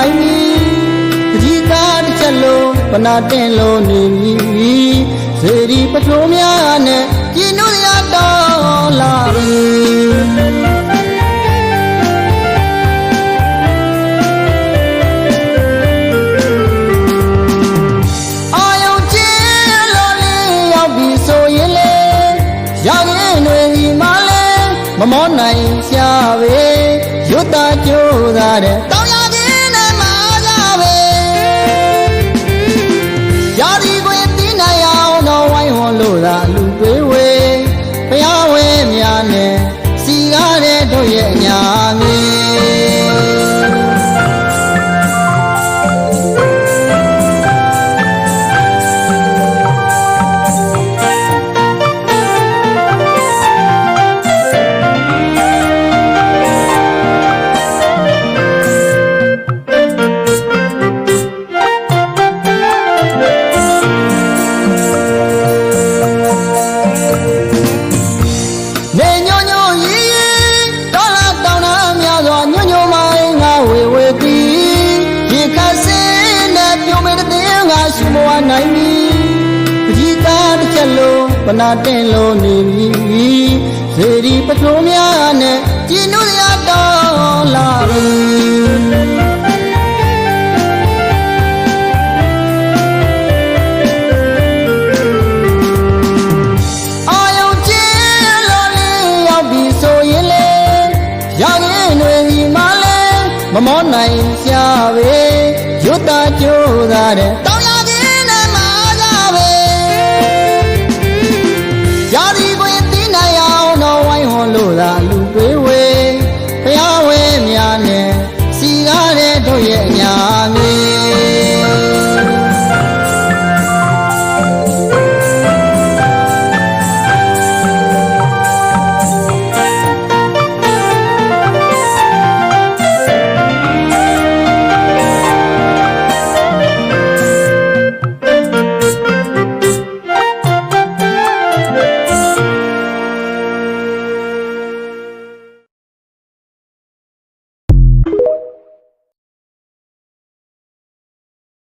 နိုင်ပြီပကြီးကားတစ်ချက်လုံးပနာတင်လို့နေပြီစေဒီပထုံးများနဲ့ကြည်နုရတော်လာပြီအာယုံချင်းလို့လေးရောက်ပြီဆိုရင်လေရရင်တွေဒီမှာလဲမမောနိုင်ရှာပဲရွတ်တာကြိုးစားတဲ့တောင်းရခြင်းနဲ့မှာကြပဲရာဒီကိုတင်းနိုင်အောင်တော့ဝိုင်းဝန်းလို့သာလူတွေဝေဘုရားဝဲများနဲ့စီကားတဲ့တို့ရဲ့အညာမီနိုင်ပြီပကြီးကားတစ်ချက်လုံးပနာတင်လို့နေပြီစေဒီပထုံးများနဲ့ကြည်နုရတော်လာပြီအာယုံချင်းလို့လေးရောက်ပြီဆိုရင်လေရရင်တွေဒီမှာလဲမမောနိုင်ရှာပဲရွတ်တာကြိုးစားတဲ့